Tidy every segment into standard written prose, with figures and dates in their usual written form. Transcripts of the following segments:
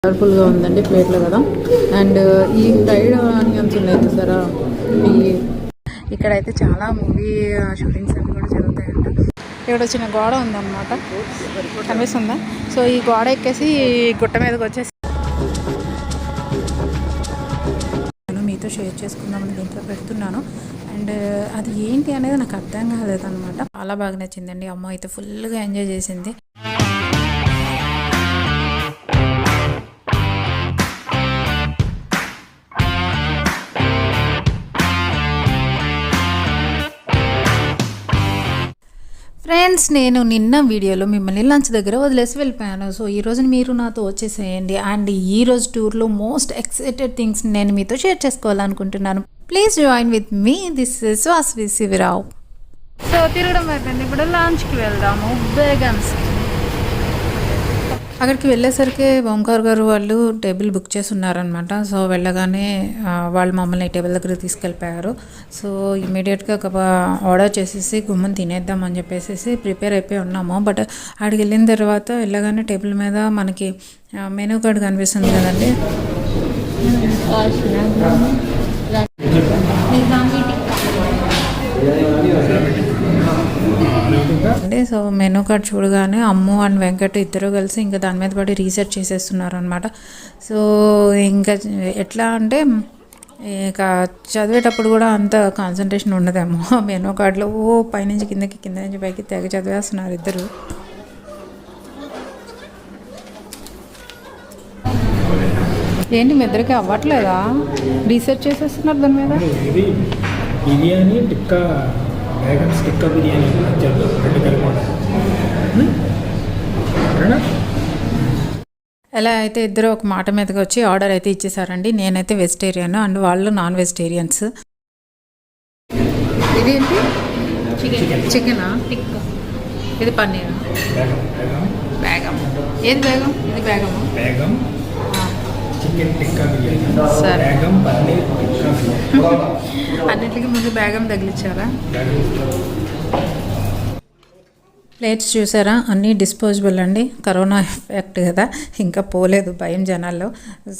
కలర్ఫుల్గా ఉందండి ప్లేట్లో కదా. అండ్ ఈ ఫ్రైడ్ ఆనియన్స్ ఉన్నాయి చూసారా, ఈ ఇక్కడైతే చాలా మూవీ షూటింగ్స్ అవి కూడా జరుగుతాయంట. ఇక్కడ చిన్న గోడ ఉందన్నమాట, కనిపిస్తుందా? సో ఈ గోడ ఎక్కేసి గుట్ట మీదకి వచ్చేసి నేను మీతో షేర్ చేసుకుందామని దీంట్లో పెడుతున్నాను. అండ్ అది ఏంటి అనేది నాకు అర్థం కాలేదన్నమాట. చాలా బాగా నచ్చిందండి. అమ్మ అయితే ఫుల్గా ఎంజాయ్ చేసింది. ఫ్రెండ్స్, నేను నిన్న వీడియోలో మిమ్మల్ని లంచ్ దగ్గర వదిలేసి వెళ్ళిపోయాను. సో ఈరోజు మీరు నాతో వచ్చేసేయండి. అండ్ ఈరోజు టూర్లో మోస్ట్ ఎక్సైటెడ్ థింగ్స్ నేను మీతో షేర్ చేసుకోవాలనుకుంటున్నాను. Please join with me. This is Vasavi Sivarao. So తిరగడం అయిపోయింది, ఇప్పుడు లంచ్కి వెళ్దాము బేగమ్స్. అక్కడికి వెళ్ళేసరికి ఓంకార్ గారు వాళ్ళు టేబుల్ బుక్ చేసి ఉన్నారనమాట. సో వెళ్ళగానే వాళ్ళు మమ్మల్ని టేబుల్ దగ్గర తీసుకెళ్ళిపోయారు. సో ఇమీడియట్గా ఆర్డర్ చేసేసి గుమ్మని తినేద్దామని చెప్పేసి ప్రిపేర్ అయిపోయి ఉన్నాము. బట్ అక్కడికి వెళ్ళిన తర్వాత వెళ్ళగానే టేబుల్ మీద మనకి మెనూ కార్డ్ కనిపిస్తుంది కదండి. సో మెనూ కార్డ్ చూడగానే అమ్ము అండ్ వెంకట్ ఇద్దరు కలిసి ఇంకా దాని మీద పడి రీసెర్చ్ చేసేస్తున్నారు అనమాట. సో ఇంకా ఎట్లా అంటే ఇక చదివేటప్పుడు కూడా అంత కాన్సన్ట్రేషన్ ఉండదేమో మెనూ కార్డులో. పైనుంచి కిందకి, కింద నుంచి పైకి తెగ చదివేస్తున్నారు ఇద్దరు. ఏంటి మీ ఇద్దరికి అవ్వట్లేదా? రీసెర్చ్ చేసేస్తున్నారు దాని మీద. బిర్యానీ టిక్కా, బేగమ్స్ టిక్కా బిర్యానీ ఎలా అయితే ఇద్దరు ఒక మాట మీదకి వచ్చి ఆర్డర్ అయితే ఇచ్చేసారండి. నేనైతే వెజిటేరియన్ అండ్ వాళ్ళు నాన్ వెజిటేరియన్స్. ఇదేంటి? చికెనా? ఇది పన్నీర్. బేగం. ఏది బేగం? ఇది బేగమా? బేగం చికెన్ టిక్కా బిర్యానీ. సరే, బేగం పన్నీర్ టిక్కా బిర్యానీ. అన్నిటికీ ముందు బేగం తగిలిచ్చారా? ప్లేట్స్ చూసారా, అన్నీ డిస్పోజబుల్ అండి. కరోనా ఎఫెక్ట్ కదా, ఇంకా పోలేదు భయం జనాల్లో.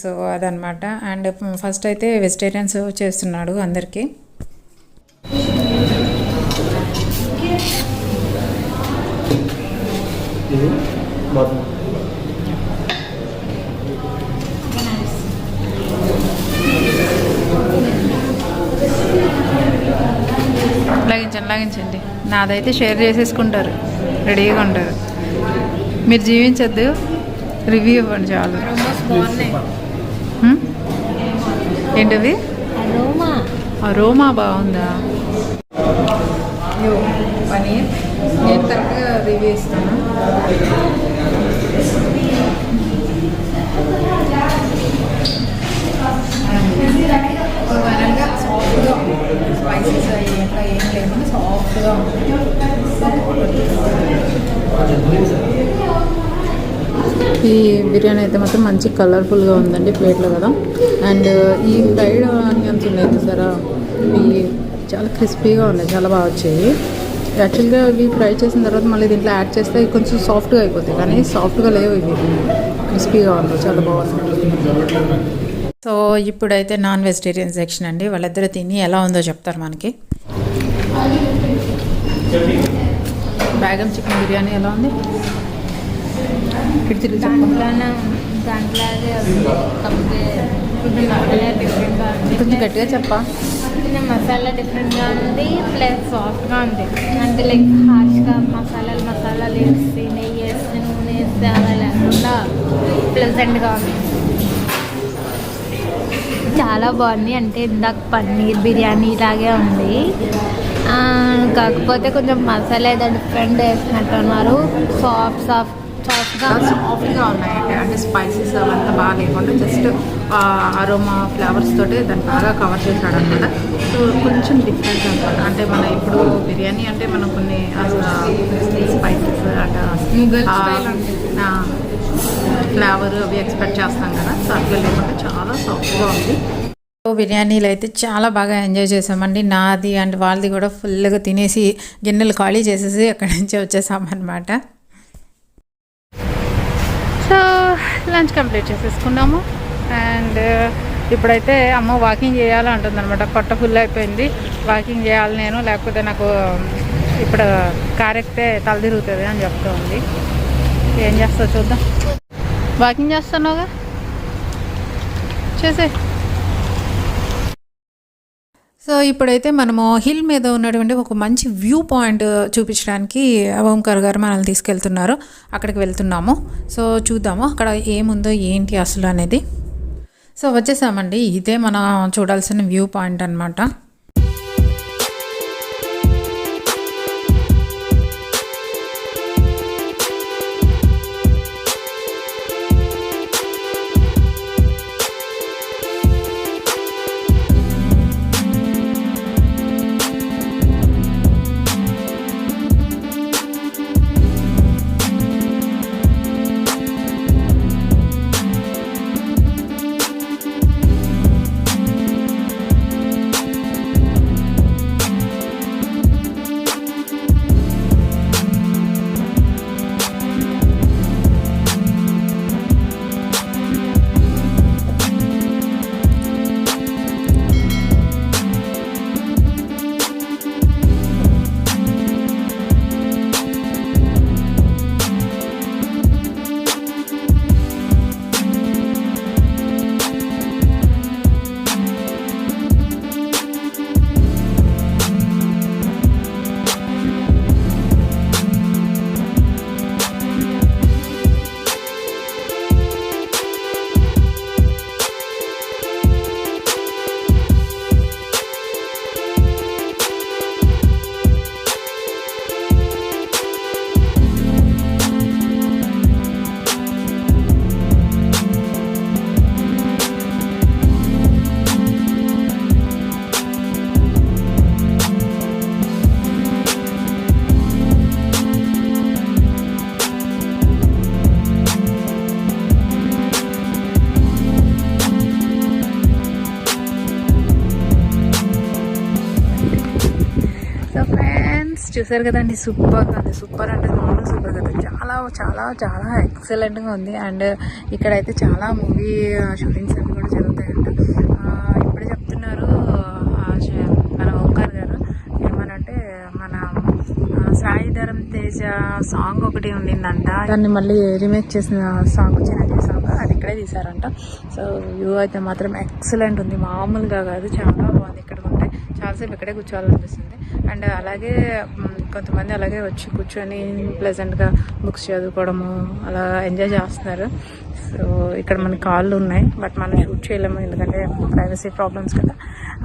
సో అదనమాట. అండ్ ఫస్ట్ అయితే వెజిటేరియన్స్ చేస్తున్నాడు అందరికీ. లాగించండి. నాదైతే షేర్ చేసేసుకుంటారు, రెడీగా ఉంటారు. మీరు జీవించద్దు, రివ్యూ ఇవ్వండి చాలు. ఏంటవి? అరోమా బాగుందా? పనీర్ నేను కరెక్ట్గా రివ్యూ ఇస్తాను. సాఫ్ట్గా స్పైసెస్ ఇంకా ఏం లేదు, సాఫ్ట్గా ఈ బిర్యానీ అయితే మాత్రం మంచి కలర్ఫుల్గా ఉందండి ప్లేట్లో కదా. అండ్ ఈ ఫ్రైడ్ ఆనియన్స్ ఉన్నాయి చూసారా, ఇవి చాలా క్రిస్పీగా ఉన్నాయి, చాలా బాగా వచ్చాయి. యాక్చువల్గా ఇవి ఫ్రై చేసిన తర్వాత మళ్ళీ దీంట్లో యాడ్ చేస్తే కొంచెం సాఫ్ట్గా అయిపోతాయి, కానీ సాఫ్ట్గా లేవు, ఇవి క్రిస్పీగా ఉంది, చాలా బాగుంది. సో ఇప్పుడైతే నాన్ వెజిటేరియన్ సెక్షన్ అండి. వాళ్ళిద్దరూ తిని ఎలా ఉందో చెప్తారు మనకి. బేగం చికెన్ బిర్యానీ ఎలా ఉంది? కొంచెం గట్టిగా చెప్పా. మసాలా డిఫరెంట్గా ఉంది, ప్లస్ సాఫ్ట్గా ఉంది. అంటే లైక్ హార్ష్గా మసాలాలు వేసి నెయ్యి వేసి నూనె వేస్తే అలా లేకుండా ప్లెజెంట్గా ఉంది. చాలా బాగుంది. అంటే ఇందాక పన్నీర్ బిర్యానీ లాగే ఉంది, కాకపోతే కొంచెం మసాలా ఏదో డిఫరెంట్ వేసినట్టు ఉన్నారు. సాఫ్ట్గా ఉన్నాయండి. అంటే స్పైసెస్ అవంతా బాగా లేకుండా జస్ట్ అరోమా ఫ్లేవర్స్ తోటి దాన్ని బాగా కవర్ చేశాడు అనమాట. సో కొంచెం డిఫరెంట్ అనమాట. అంటే మన ఇప్పుడు బిర్యానీ అంటే మనం కొన్ని స్పైసెస్ అంటే ఫ్లేవర్ అవి ఎక్స్పెక్ట్ చేస్తాం కదా, సో అట్లా లేకుండా చాలా సాఫ్ట్గా ఉంది. బిర్యానీలు అయితే చాలా బాగా ఎంజాయ్ చేసామండి. నాది అండ్ వాళ్ళది కూడా ఫుల్గా తినేసి గిన్నెలు ఖాళీ చేసేసి అక్కడి నుంచి వచ్చేసామన్నమాట. సో లంచ్ కంప్లీట్ చేసేసుకున్నాము. అండ్ ఇప్పుడైతే అమ్మ వాకింగ్ చేయాలి అంటుందన్నమాట. పొట్ట ఫుల్ అయిపోయింది, వాకింగ్ చేయాలి నేను, లేకపోతే నాకు ఇప్పుడు కార్ ఎక్కితే తల తిరుగుతుంది అని చెప్తూ ఉంది. ఏం చేస్తావు చూద్దాం. వాకింగ్ చేస్తున్నావుగా, చేసే. సో ఇప్పుడైతే మనము హిల్ మీద ఉన్నటువంటి ఒక మంచి వ్యూ పాయింట్ చూపించడానికి ఓంకార్ గారు మనల్ని తీసుకెళ్తున్నారు. అక్కడికి వెళ్తున్నాము. సో చూద్దాము అక్కడ ఏముందో ఏంటి అసలు అనేది. సో వచ్చేసామండి, ఇదే మనం చూడాల్సిన వ్యూ పాయింట్ అన్నమాట. చూసారు కదండి, సూపర్గా ఉంది. సూపర్ అంటే మామూలు సూపర్ కదా, చాలా చాలా చాలా ఎక్సలెంట్గా ఉంది. అండ్ ఇక్కడైతే చాలా మూవీ షూటింగ్స్ అవి కూడా జరుగుతాయంట. ఇప్పుడే చెప్తున్నారు మన ఓంకార్ గారు ఏమనంటే, మన సాయిధరం తేజ సాంగ్ ఒకటి ఉండిందంట, దాన్ని మళ్ళీ రీమేక్ చేసిన సాంగ్, చిరంజీవి సాంగ్, అది ఇక్కడే తీశారంట. సో వ్యూ అయితే మాత్రం ఎక్సలెంట్ ఉంది, మామూలుగా కాదు, చాలా బాగుంది. ఇక్కడ ఉంటే చాలాసేపు ఇక్కడే కూర్చోవాలనిపిస్తుంది. అండ్ అలాగే కొంతమంది అలాగే వచ్చి కూర్చొని ప్లెజెంట్గా బుక్స్ చదువుకోవడము అలా ఎంజాయ్ చేస్తున్నారు. సో ఇక్కడ మనకి కాళ్ళు ఉన్నాయి, బట్ మనం షూట్ చేయలేము ఎందుకంటే ప్రైవసీ ప్రాబ్లమ్స్ కదా.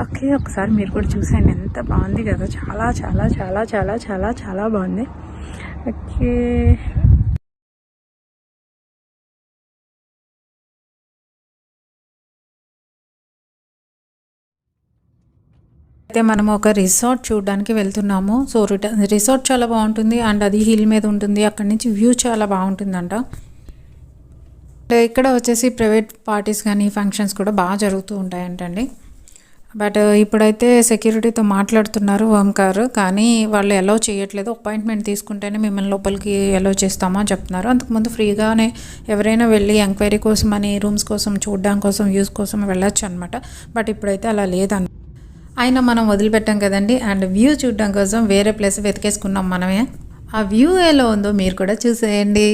ఓకే, ఒకసారి మీరు కూడా చూసేయండి, ఎంత బాగుంది కదా, చాలా చాలా చాలా చాలా చాలా చాలా బాగుంది. ఓకే, అయితే మనము ఒక రిసార్ట్ చూడడానికి వెళ్తున్నాము. సో రిసార్ట్ చాలా బాగుంటుంది అండ్ అది హిల్ మీద ఉంటుంది, అక్కడి నుంచి వ్యూ చాలా బాగుంటుందంట. ఇక్కడ వచ్చేసి ప్రైవేట్ పార్టీస్ కానీ ఫంక్షన్స్ కూడా బాగా జరుగుతూ ఉంటాయంటండి. బట్ ఇప్పుడైతే సెక్యూరిటీతో మాట్లాడుతున్నారు ఓంకార్, కానీ వాళ్ళు అలౌ చేయట్లేదు. అపాయింట్మెంట్ తీసుకుంటేనే మిమ్మల్ని లోపలికి అలౌ చేస్తామా అని చెప్తున్నారు. అంతకుముందు ఫ్రీగానే ఎవరైనా వెళ్ళి ఎంక్వైరీ కోసం అని, రూమ్స్ కోసం చూడడం కోసం, వ్యూస్ కోసం వెళ్ళొచ్చు అనమాట. బట్ ఇప్పుడైతే అలా లేదన్న. అయినా మనం వదిలిపెట్టాం కదండి. అండ్ వ్యూ చూడడం కోసం వేరే ప్లేస్ వెతికేసుకున్నాం మనమే. ఆ వ్యూ ఎలా ఉందో మీరు కూడా చూసేయండి.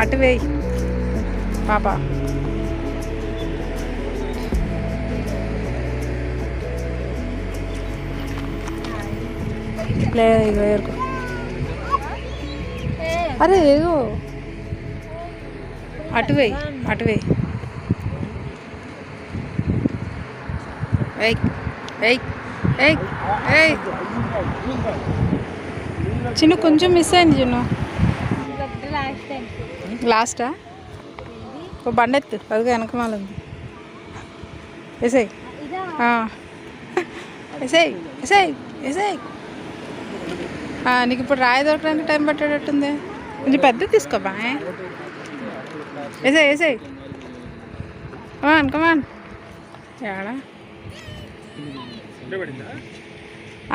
అటు వేయి పాప. లేదు ఇగో ఎరుకు. అరే ఏగో అటు వేయి అటు వేయి. ఏయ్ ఏయ్ ఏయ్ ఏయ్ చిన్న కొంచెం మిస్ అయింది చిన్న. లాస్టా ఓ బండెత్తు అదిగా వెనకమాల ఉంది. ఎసేయ్ ఎసేయ్ ఎసేయ్ ఎసేయ్. నీకు ఇప్పుడు రాయి దొరకడానికి టైం పట్టేటట్టుంది. కొంచెం పెద్ద తీసుకోబా. ఎసేయ్ ఎసేయ్ కమాన్ కమాన్. ఏడా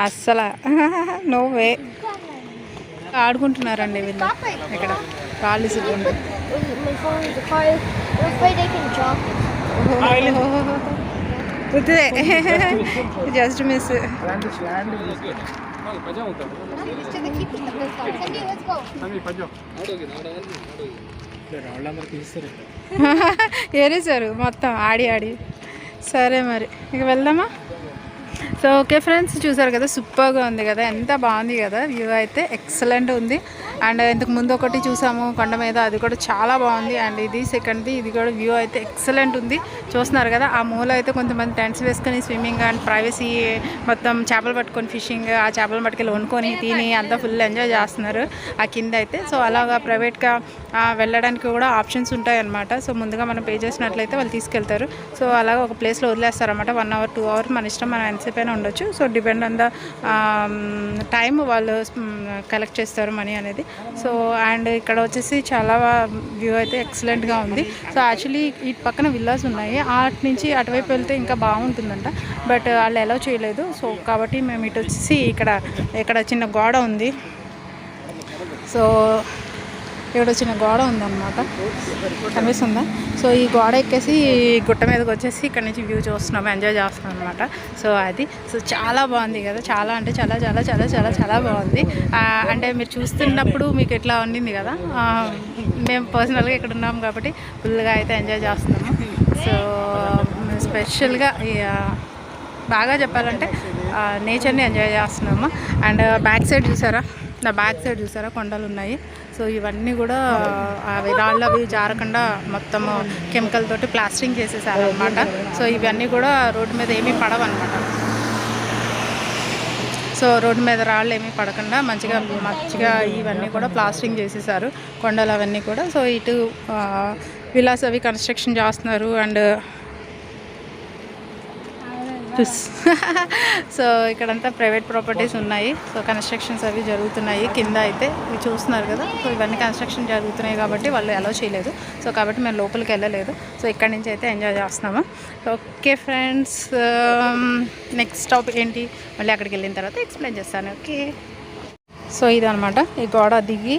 అస్సలు నో వే. ఆడుకుంటున్నారండి వీళ్ళు ఇక్కడ రాళ్ళు ఇసుకుంటూ. Just miss. ఏరేసారు మొత్తం ఆడి ఆడి. సరే మరి ఇక వెళ్దామా. సో ఓకే ఫ్రెండ్స్, చూసారు కదా సూపర్గా ఉంది కదా, ఎంత బాగుంది కదా. వ్యూ అయితే ఎక్సలెంట్ ఉంది. అండ్ ఇంతకు ముందు ఒకటి చూసాము కొండ మీద, అది కూడా చాలా బాగుంది. అండ్ ఇది సెకండ్ది, ఇది కూడా వ్యూ అయితే ఎక్సలెంట్ ఉంది. చూస్తున్నారు కదా ఆ మూల అయితే కొంతమంది టెంట్స్ వేసుకొని స్విమ్మింగ్ అండ్ ప్రైవసీ మొత్తం చేపలు పట్టుకొని ఫిషింగ్, ఆ చేపలు పట్టుకెళ్ళి వండుకొని తిని అంతా ఫుల్ ఎంజాయ్ చేస్తున్నారు ఆ కింద అయితే. సో అలాగా ప్రైవేట్గా వెళ్ళడానికి కూడా ఆప్షన్స్ ఉంటాయి అన్నమాట. సో ముందుగా మనం పే చేసినట్లయితే వాళ్ళు తీసుకెళ్తారు. సో అలాగా ఒక ప్లేస్లో వదిలేస్తారన్నమాట. 1 hour 2 hours మన ఇష్టం, మనం ఎంతసేపు అయినా ఉండొచ్చు. So depend on the time వాళ్ళు కలెక్ట్ చేస్తారు మనీ అనేది. సో అండ్ ఇక్కడ వచ్చేసి చాలా వ్యూ అయితే ఎక్సలెంట్గా ఉంది. సో యాక్చువల్లీ ఈ పక్కన విల్లాస్ ఉన్నాయి, అటు నుంచి అటువైపు వెళ్తే ఇంకా బాగుంటుందంట. బట్ వాళ్ళు అలౌ చేయలేదు. సో కాబట్టి మేము ఇటు వచ్చేసి ఇక్కడ చిన్న గోడ ఉంది. సో ఇక్కడ చిన్న గోడ ఉందన్నమాట, కనిపిస్తుందా. సో ఈ గోడ ఎక్కేసి గుట్ట మీదకి వచ్చేసి ఇక్కడ నుంచి వ్యూ చూస్తున్నాము, ఎంజాయ్ చేస్తున్నాం అనమాట. సో అది చాలా బాగుంది కదా, చాలా అంటే చాలా చాలా చాలా చాలా చాలా బాగుంది. అంటే మీరు చూస్తున్నప్పుడు మీకు ఎట్లా ఉండింది కదా, మేము పర్సనల్గా ఇక్కడ ఉన్నాం కాబట్టి ఫుల్గా అయితే ఎంజాయ్ చేస్తున్నాము. సో స్పెషల్గా బాగా చెప్పాలంటే నేచర్ని ఎంజాయ్ చేస్తున్నాము. అండ్ బ్యాక్ సైడ్ చూసారా కొండలు ఉన్నాయి. సో ఇవన్నీ కూడా అవి రాళ్ళు అవి జారకుండా మొత్తం కెమికల్ తోటి ప్లాస్టింగ్ చేసేసారు అనమాట. సో ఇవన్నీ కూడా రోడ్డు మీద ఏమీ పడవన్నమాట. సో రోడ్డు మీద రాళ్ళు ఏమీ పడకుండా మంచిగా ఇవన్నీ కూడా ప్లాస్టింగ్ చేసేసారు కొండలు అవన్నీ కూడా. సో ఇటు విలాస్ అవి కన్స్ట్రక్షన్ చేస్తున్నారు. అండ్ సో ఇక్కడంతా ప్రైవేట్ ప్రాపర్టీస్ ఉన్నాయి. సో కన్స్ట్రక్షన్స్ అవి జరుగుతున్నాయి కింద అయితే, ఇవి చూస్తున్నారు కదా. సో ఇవన్నీ కన్స్ట్రక్షన్ జరుగుతున్నాయి కాబట్టి వాళ్ళు అలౌ చేయలేదు. సో కాబట్టి మేము లోపలికి వెళ్ళలేదు. సో ఇక్కడి నుంచి అయితే ఎంజాయ్ చేస్తున్నాము. ఓకే ఫ్రెండ్స్, నెక్స్ట్ స్టాప్ ఏంటి మళ్ళీ అక్కడికి వెళ్ళిన తర్వాత ఎక్స్ప్లెయిన్ చేస్తాను. ఓకే, సో ఇదనమాట ఈ గోడ దిగి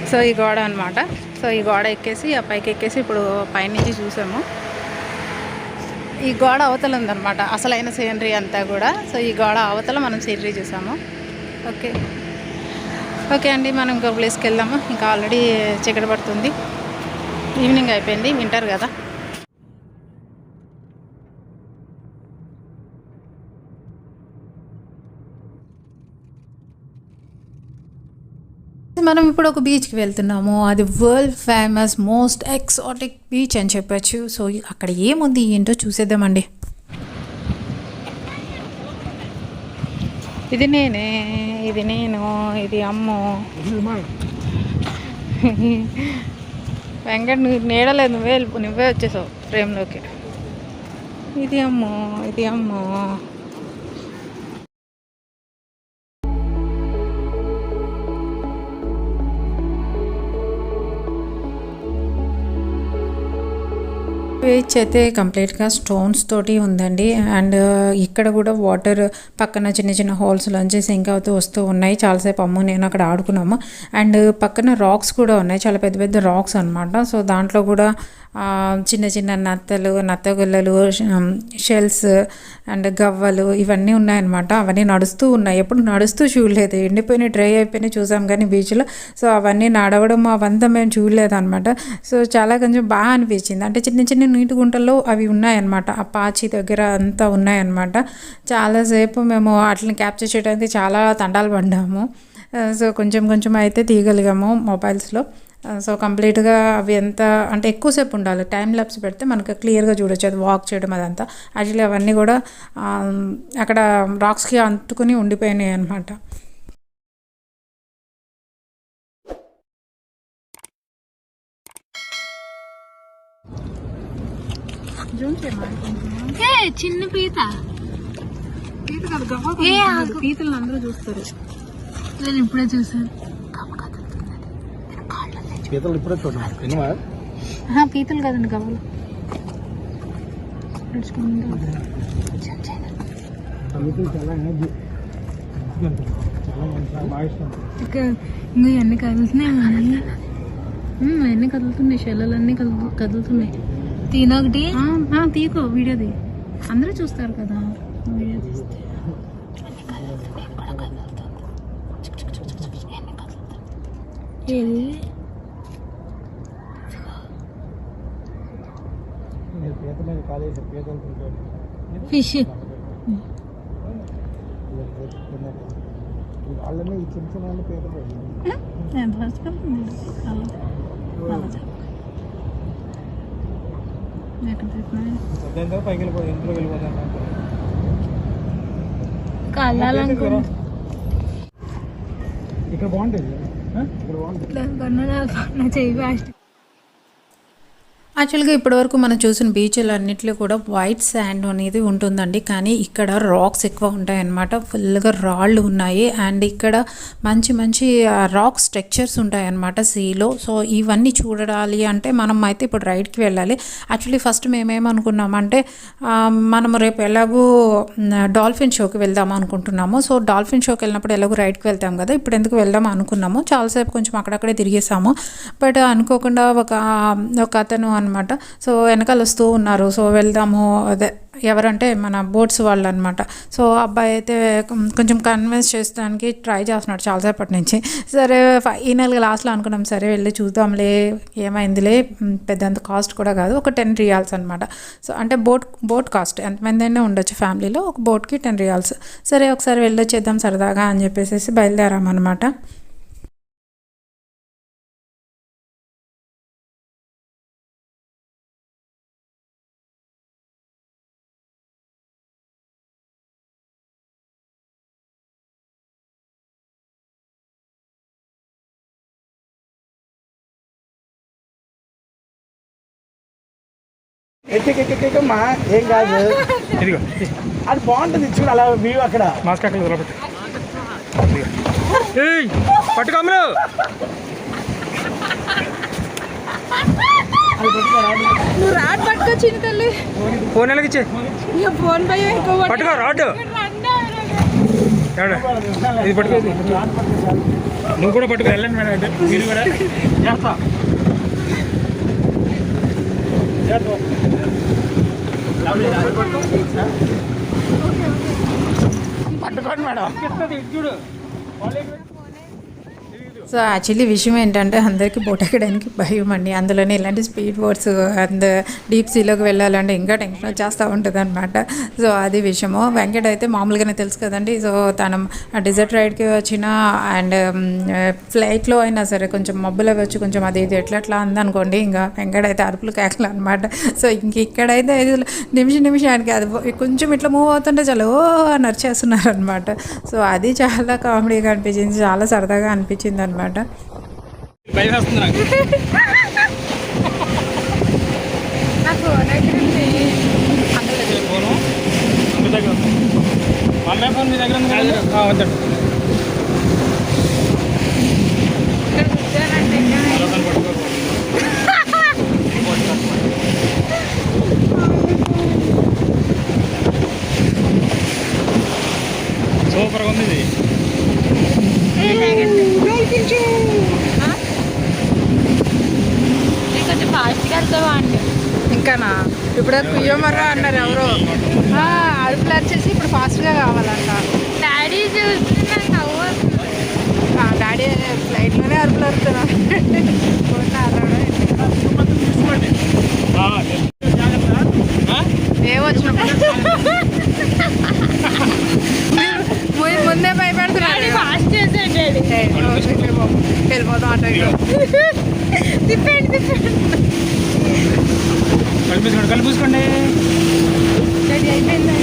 సో ఈ గోడ అనమాట. సో ఈ గోడ ఎక్కేసి ఆ పైకి ఎక్కేసి ఇప్పుడు పైనుంచి చూసాము. ఈ గోడ అవతల ఉందన్నమాట అసలైన సీనరీ అంతా కూడా. సో ఈ గోడ అవతల మనం సీనరీ చూసాము. ఓకే అండి, మనం ఇంకో ప్లేస్కి వెళ్దాము. ఇంకా ఆల్రెడీ చీకటి పడుతుంది, ఈవినింగ్ అయిపోయింది, వింటర్ కదా. మనం ఇప్పుడు ఒక బీచ్కి వెళ్తున్నాము. అది world famous most exotic beach అని చెప్పచ్చు. సో అక్కడ ఏముంది ఏంటో చూసేద్దామండి. ఇది నేను ఇది అమ్మో వెంకట్, నువ్వు నీడలేదు, నువ్వే వచ్చేసావు ఫ్రేమ్లోకి. ఇది అమ్మో బీచ్ అయితే కంప్లీట్గా స్టోన్స్ తోటి ఉందండి. అండ్ ఇక్కడ కూడా వాటర్ పక్కన చిన్న చిన్న హోల్స్లోంచి సింక్ అవుతూ వస్తూ ఉన్నాయి. చాలాసేపు నేను అక్కడ ఆడుకున్నాము. అండ్ పక్కన రాక్స్ కూడా ఉన్నాయి, చాలా పెద్ద పెద్ద రాక్స్ అనమాట. సో దాంట్లో కూడా చిన్న చిన్న నత్తలు, నత్తగుల్లలు, షెల్స్ అండ్ గవ్వలు ఇవన్నీ ఉన్నాయన్నమాట. అవన్నీ నడుస్తూ ఉన్నాయి. ఎప్పుడు నడుస్తూ చూడలేదు, ఎండిపోయినాయి, డ్రై అయిపోయినాయి చూసాం కానీ బీచ్లో. సో అవన్నీ నడవడం అవంతా మేము చూడలేదు అనమాట. సో చాలా కొంచెం బాగా అనిపించింది. అంటే చిన్న చిన్న నీటి గుంటల్లో అవి ఉన్నాయన్నమాట. ఆ పాచి దగ్గర అంతా ఉన్నాయన్నమాట. చాలాసేపు మేము వాటిని క్యాప్చర్ చేయడానికి చాలా తండాలు పడ్డాము. సో కొంచెం కొంచెం అయితే తీయగలిగాము మొబైల్స్లో. సో కంప్లీట్గా అవి ఎంత అంటే ఎక్కువసేపు ఉండాలి, టైం ల్యాప్స్ పెడితే మనకు క్లియర్గా చూడొచ్చు అది వాక్ చేయడం అదంతా. యాక్చువల్లీ అవన్నీ కూడా అక్కడ రాక్స్కి అంటుకుని ఉండిపోయినాయి అనమాట. చిన్న పీత పీతలను అందరూ చూస్తారు. నేను ఇప్పుడే చూసాను. పీతలు ఇప్పుడే చూడండి. పీతలు కదండి, గవ్వలు. చాలా ఎనర్జీ, చాలా బాగా ఇష్టం. ఇంకా ఇవన్నీ కదులుతున్నాయి, అన్నీ కదులుతున్నాయి, షెల్లలన్నీ కదులుతున్నాయి. తినొకటి తీకో వీడియోది, అందరూ చూస్తారు కదా వీడియో తీస్తే. ఏది పీతలు కాలేజ్ పీతలు ఫిష్ వాళ్ళనే ఈ చిన్న చిన్న పీతలు పైకి వెళ్ళిపోయి ఇంట్లో వెళ్ళిపోతాను. కళ్ళాలనుకున్నా ఇక్కడ బాగుంటుంది, ఇక్కడ బాగుంటుంది. నా చెయ్యి ఫాస్ట్. యాక్చువల్గా ఇప్పటివరకు మనం చూసిన బీచ్లన్నింటిలో కూడా వైట్ శాండ్ అనేది ఉంటుందండి. కానీ ఇక్కడ రాక్స్ ఎక్కువ ఉంటాయన్నమాట. ఫుల్గా రాళ్ళు ఉన్నాయి అండ్ ఇక్కడ మంచి మంచి రాక్ స్ట్రక్చర్స్ ఉంటాయన్నమాట సీలో. సో ఇవన్నీ చూడాలి అంటే మనం అయితే ఇప్పుడు రైడ్కి వెళ్ళాలి. యాక్చువల్లీ ఫస్ట్ మేమేమనుకున్నామంటే మనము రేపు ఎలాగూ డాల్ఫిన్ షోకి వెళ్దాం అనుకుంటున్నాము. సో డాల్ఫిన్ షోకి వెళ్ళినప్పుడు ఎలాగో రైడ్కి వెళ్తాం కదా, ఇప్పుడు ఎందుకు వెళ్దాం అనుకున్నాము. చాలాసేపు కొంచెం అక్కడక్కడే తిరిగేసాము. బట్ అనుకోకుండా ఒక అతను అనమాట, సో వెనకాల వస్తూ ఉన్నారు. సో వెళ్దాము, అదే ఎవరంటే మన బోట్స్ వాళ్ళు అనమాట. సో అబ్బాయి అయితే కొంచెం కన్విన్స్ చేసడానికి ట్రై చేస్తున్నాడు చాలాసేపటి నుంచి. సరే ఫైనల్గా లాస్ట్లో అనుకున్నాం సరే వెళ్ళి చూద్దాంలే ఏమైందిలే, పెద్దంత కాస్ట్ కూడా కాదు, ఒక 10 రియాల్స్ అనమాట. సో అంటే బోట్ కాస్ట్ ఎంతమంది అయినా ఉండొచ్చు ఫ్యామిలీలో, ఒక బోట్కి 10 రియాల్స్. సరే ఒకసారి వెళ్ళొచ్చేద్దాం సరదాగా అని చెప్పేసి బయలుదేరామన్నమాట. ఎక్కమ్మా ఏం కాదు, ఇదిగో అది బాగుంటుంది చూడు అలా వ్యూ. అక్కడ మాస్క్ అక్కడ వదలబెట్టు, పట్టుకోమలు నువ్వు రాడ్ పట్టుకొచ్చింది తల్లి, ఫోన్ ఎలాగ ఇచ్చే ఫోన్ పై పట్టుకో రాడ్, ఇది పట్టుకో, నువ్వు కూడా పట్టుకో. వెళ్ళండి మేడం, అయితే మీరు కూడా చేస్తా పట్టుకోండి మేడం. చూడు సో యాక్చువల్లీ విషయం ఏంటంటే అందరికీ బోట్ ఎక్కడానికి భయం అండి. అందులోనే ఇలాంటి స్పీడ్ బోట్స్ అండ్ డీప్ సీలోకి వెళ్ళాలంటే ఇంకా టెన్షన్ చేస్తూ ఉంటుంది అనమాట. సో అది విషయము. వెంకట్ అయితే మామూలుగానే తెలుసు కదండి. సో తను డిజర్ట్ రైడ్కి వచ్చిన అండ్ ఫ్లైట్లో అయినా సరే కొంచెం మబ్బులు వచ్చి కొంచెం అది ఇది ఎట్లా అందనుకోండి, ఇంకా వెంకట్ అయితే అరుపులు కేకలు అనమాట. సో ఇక్కడైతే నిమిషానికి అది కొంచెం ఇట్లా మూవ్ అవుతుంటే చాలా నరిచేస్తున్నారు అనమాట. సో అది చాలా కామెడీగా అనిపించింది, చాలా సరదాగా అనిపించింది అనమాట. ఫోన్ మీ దగ్గర వద్దండి. సూపర్గా ఉంది ఇది. కొంచెం ఫాస్ట్గా వెళ్తావా అండి? ఇంకానా ఇప్పుడు కుయ్యమర్రా అన్నారు ఎవరో అడుపులు వచ్చేసి ఇప్పుడు ఫాస్ట్గా కావాలంట. డాడీ చూస్తే నవ్వు వస్తుంది. డాడీ ఫ్లైట్లోనే అరుపులు అరుతున్నారు. ఏమొచ్చినప్పుడు ముందే భయపెడుతున్నాడు. ఫాస్ట్ చేసాడు డాడీ. వెళ్ళిపోతాం అటు తిప్పండి కలిపూసుకోండి. డాడీ అయిపోయింది.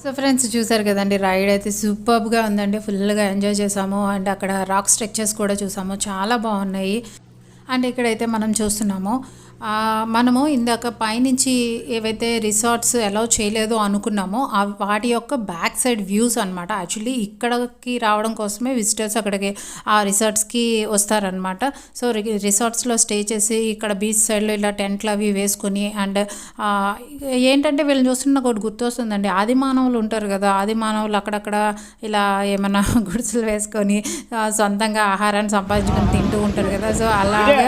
సో ఫ్రెండ్స్ చూసారు కదండి, రైడ్ అయితే సూపర్గా ఉందండి. ఫుల్గా ఎంజాయ్ చేసాము. అండ్ అక్కడ రాక్ స్ట్రక్చర్స్ కూడా చూసాము, చాలా బాగున్నాయి. అండ్ ఇక్కడైతే మనం చూస్తున్నాము, మనము ఇందాక పైనుంచి ఏవైతే రిసార్ట్స్ అలౌ చేయలేదో అనుకున్నామో వాటి యొక్క బ్యాక్ సైడ్ వ్యూస్ అనమాట. యాక్చువల్లీ ఇక్కడికి రావడం కోసమే విజిటర్స్ అక్కడికి ఆ రిసార్ట్స్కి వస్తారనమాట. సో రిసార్ట్స్లో స్టే చేసి ఇక్కడ బీచ్ సైడ్లో ఇలా టెంట్లు అవి వేసుకొని, అండ్ ఏంటంటే వీళ్ళని చూస్తున్న ఒకటి గుర్తొస్తుందండి, ఆది మానవులు ఉంటారు కదా, ఆది మానవులు అక్కడక్కడ ఇలా ఏమైనా గుడిసెలు వేసుకొని సొంతంగా ఆహారాన్ని సంపాదించుకొని తింటూ ఉంటారు కదా. సో అలాగే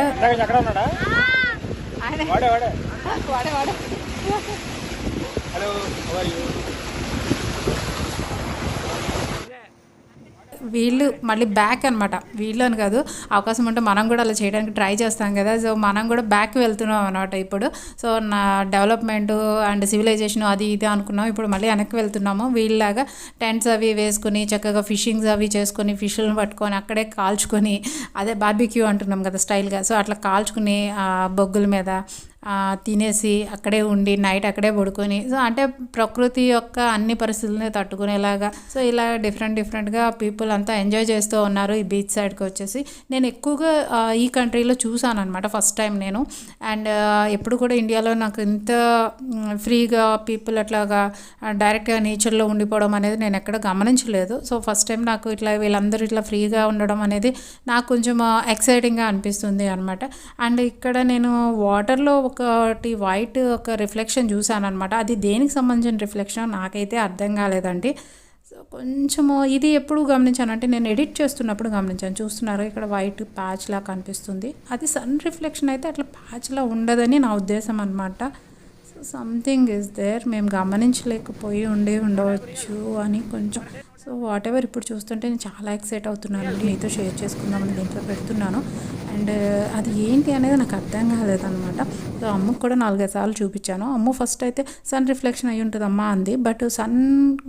వీళ్ళు మళ్ళీ బ్యాక్ అనమాట, వీళ్ళు అని కాదు, అవకాశం ఉంటే మనం కూడా అలా చేయడానికి ట్రై చేస్తాం కదా. సో మనం కూడా బ్యాక్ వెళ్తున్నాం అనమాట ఇప్పుడు. సో నా డెవలప్మెంట్ అండ్ సివిలైజేషన్ అది ఇది అనుకున్నాం, ఇప్పుడు మళ్ళీ వెనక్కి వెళ్తున్నాము. వీళ్ళలాగా టెంట్స్ అవి వేసుకుని చక్కగా ఫిషింగ్స్ అవి చేసుకొని ఫిష్లను పట్టుకొని అక్కడే కాల్చుకొని, అదే బార్బిక్యూ అంటున్నాం కదా స్టైల్గా, సో అట్లా కాల్చుకుని బొగ్గుల మీద తినేసి అక్కడే ఉండి నైట్ అక్కడే పడుకొని, సో అంటే ప్రకృతి యొక్క అన్ని పరిస్థితులని తట్టుకునేలాగా, సో ఇలా డిఫరెంట్గా పీపుల్ అంతా ఎంజాయ్ చేస్తూ ఉన్నారు ఈ బీచ్ సైడ్కి వచ్చేసి. నేను ఎక్కువగా ఈ కంట్రీలో చూసాను అనమాట ఫస్ట్ టైం నేను. అండ్ ఎప్పుడు కూడా ఇండియాలో నాకు ఇంత ఫ్రీగా పీపుల్ అట్లాగా డైరెక్ట్గా నేచర్లో ఉండిపోవడం అనేది నేను ఎక్కడ గమనించలేదు. సో ఫస్ట్ టైం నాకు ఇట్లా వీళ్ళందరూ ఇట్లా ఫ్రీగా ఉండడం అనేది నాకు కొంచెం ఎక్సైటింగ్గా అనిపిస్తుంది అనమాట. అండ్ ఇక్కడ నేను వాటర్లో ఒకటి వైట్ ఒక రిఫ్లెక్షన్ చూసాను అనమాట. అది దేనికి సంబంధించిన రిఫ్లెక్షన్ నాకైతే అర్థం కాలేదండి. సో కొంచెము ఇది ఎప్పుడు గమనించానంటే నేను ఎడిట్ చేస్తున్నప్పుడు గమనించాను. చూస్తున్నారు ఇక్కడ వైట్ ప్యాచ్లా కనిపిస్తుంది, అది సన్ రిఫ్లెక్షన్ అయితే అట్లా ప్యాచ్లా ఉండదని నా ఉద్దేశం అనమాట. సో సంథింగ్ ఇస్ దేర్, మేము గమనించలేకపోయి ఉండవచ్చు అని కొంచెం. సో వాట్ ఎవర్, ఇప్పుడు చూస్తుంటే నేను చాలా ఎక్సైట్ అవుతున్నాను అండి, మీతో షేర్ చేసుకుందామని దీంట్లో పెడుతున్నాను. అండ్ అది ఏంటి అనేది నాకు అర్థం కాలేదన్నమాట. సో అమ్మకు కూడా 4-5 సార్లు చూపించాను. అమ్మ ఫస్ట్ అయితే సన్ రిఫ్లెక్షన్ అయ్యి ఉంటుంది అమ్మ అంది, బట్ సన్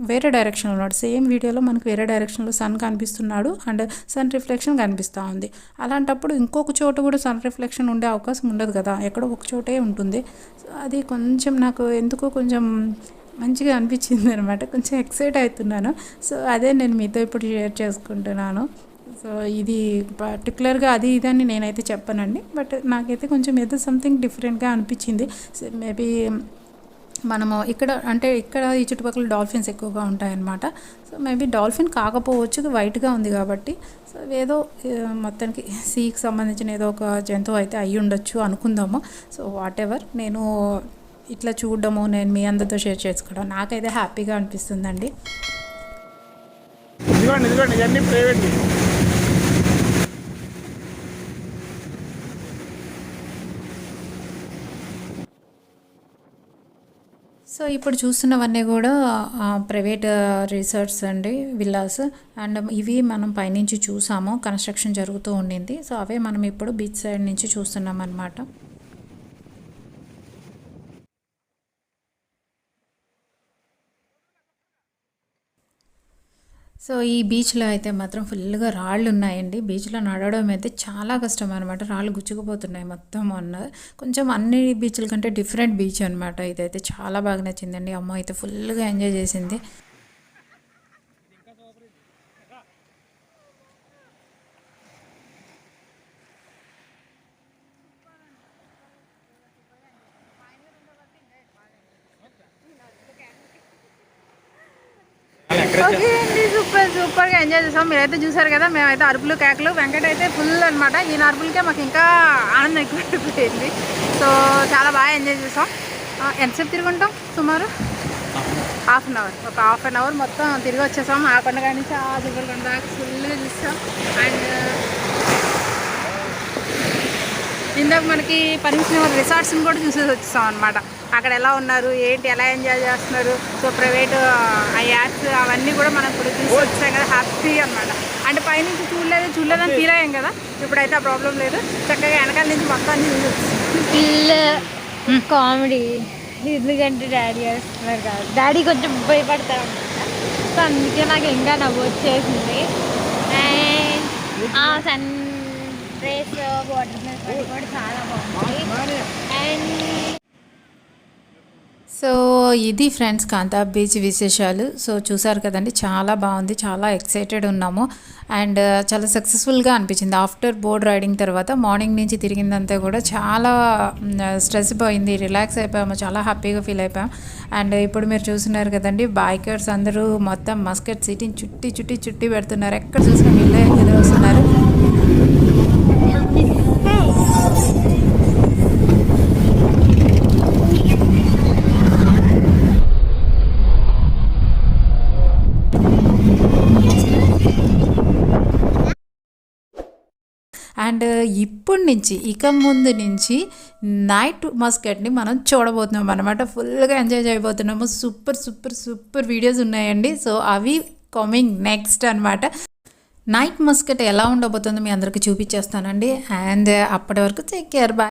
వేరే డైరెక్షన్లో ఉన్నాడు. సేమ్ వీడియోలో మనకు వేరే డైరెక్షన్లో సన్ కనిపిస్తున్నాడు అండ్ సన్ రిఫ్లెక్షన్ కనిపిస్తూ ఉంది. అలాంటప్పుడు ఇంకొక చోట కూడా సన్ రిఫ్లెక్షన్ ఉండే అవకాశం ఉండదు కదా, ఎక్కడో ఒక చోటే ఉంటుంది. సో అది కొంచెం నాకు ఎందుకో కొంచెం మంచిగా అనిపించింది అనమాట, కొంచెం ఎక్సైట్ అవుతున్నాను. సో అదే నేను మీతో ఇప్పుడు షేర్ చేసుకుంటున్నాను. సో ఇది పర్టికులర్గా అది ఇదని నేనైతే చెప్పానండి, బట్ నాకైతే కొంచెం ఏదో సంథింగ్ డిఫరెంట్గా అనిపించింది. మేబీ మనము ఇక్కడ అంటే ఇక్కడ ఈ చుట్టుపక్కల డాల్ఫిన్స్ ఎక్కువగా ఉంటాయన్నమాట. సో మేబీ డాల్ఫిన్ కాకపోవచ్చు, వైట్గా ఉంది కాబట్టి. సో ఏదో మొత్తానికి సీకి సంబంధించిన ఏదో ఒక జంతువు అయితే అయ్యి ఉండొచ్చు అనుకుందాము. సో వాట్ ఎవర్, నేను ఇట్లా చూడడము, నేను మీ అందరితో షేర్ చేసుకోవడం నాకైతే హ్యాపీగా అనిపిస్తుందండి. ఇవన్నీ ప్రైవేట్. సో ఇప్పుడు చూస్తున్నవన్నీ కూడా ప్రైవేట్ రిసార్ట్స్ అండి, విల్లాస్. అండ్ ఇవి మనం పైనుంచి చూసాము, కన్స్ట్రక్షన్ జరుగుతూ ఉండింది. సో అవే మనం ఇప్పుడు బీచ్ సైడ్ నుంచి చూస్తున్నాం అన్నమాట. సో ఈ బీచ్లో అయితే మాత్రం ఫుల్గా రాళ్ళు ఉన్నాయండి. బీచ్లో నడవడం అయితే చాలా కష్టం అనమాట, రాళ్ళు గుచ్చుకుపోతున్నాయి మొత్తం. కొంచెం అన్ని బీచ్ల కంటే డిఫరెంట్ బీచ్ అనమాట. ఇదైతే చాలా బాగా నచ్చిందండి, అమ్మ అయితే ఫుల్గా ఎంజాయ్ చేసింది. ఓకే అండి, సూపర్గా ఎంజాయ్ చేసాం. మీరైతే చూసారు కదా, మేమైతే అరుపులు కేకలు, వెంకట అయితే ఫుల్ అనమాట. ఈయన అరుపులకే మాకు ఇంకా ఆనందం ఎక్కువైపోయింది. సో చాలా బాగా ఎంజాయ్ చేసాం. ఎంతసేపు తిరుగుంటాం? సుమారు ఒక హాఫ్ అన్ అవర్ మొత్తం తిరిగి వచ్చేసాం. ఆ కొండ కానీ ఆ దిగులు దాకా ఫుల్గా చూసాం. అండ్ ఇందాక మనకి పర్మిషన్ రిసార్ట్స్ని కూడా చూసేసి వచ్చేసాం అనమాట. అక్కడ ఎలా ఉన్నారు, ఏంటి, ఎలా ఎంజాయ్ చేస్తున్నారు. సో ప్రైవేట్ ఆ యాప్స్ అవన్నీ కూడా మనం ఇప్పుడు చూసి వచ్చాం కదా, హ్యాపీ అనమాట. అంటే పైనుంచి చూడలేదని ఫీల్ అయ్యాం కదా, ఇప్పుడైతే ఆ ప్రాబ్లం లేదు. చక్కగా వెనకాల నుంచి మొత్తం అన్ని చూసి కామెడీ. ఎందుకంటే డాడీ వేస్తున్నారు కదా, డాడీ కొంచెం భయపడతారు అనమాట. సో అందుకే నాకు ఇంకా నవ్వు వచ్చేసింది. అండ్ ఆ సన్ రేస్ వాటర్ మీద కూడా చాలా బాగుంది. అండ్ సో ఇది ఫ్రెండ్స్ కాంతా బీచ్ విశేషాలు. సో చూసారు కదండి, చాలా బాగుంది, చాలా ఎక్సైటెడ్ ఉన్నాము. అండ్ చాలా సక్సెస్ఫుల్గా అనిపించింది. ఆఫ్టర్ బోర్డ్ రైడింగ్ తర్వాత మార్నింగ్ నుంచి తిరిగిందంతా కూడా చాలా స్ట్రెస్ పోయింది, రిలాక్స్ అయిపోయాము, చాలా హ్యాపీగా ఫీల్ అయిపోయాం. అండ్ ఇప్పుడు మీరు చూస్తున్నారు కదండి, బైకర్స్ అందరూ మొత్తం మస్కట్ సిటీని చుట్టి పెడుతున్నారు. ఎక్కడ చూసినా వీళ్ళే ఎదురొస్తున్నారు. అండ్ ఇప్పటి నుంచి ముందు నుంచి నైట్ మస్కట్ని మనం చూడబోతున్నాం అనమాట. ఫుల్గా ఎంజాయ్ చేయబోతున్నాము. సూపర్ వీడియోస్ ఉన్నాయండి. సో అవి కమింగ్ నెక్స్ట్ అనమాట. నైట్ మస్కట్ ఎలా ఉండబోతుందో మీ అందరికీ చూపించేస్తానండి. అండ్ అప్పటి వరకు టేక్ కేర్, బాయ్.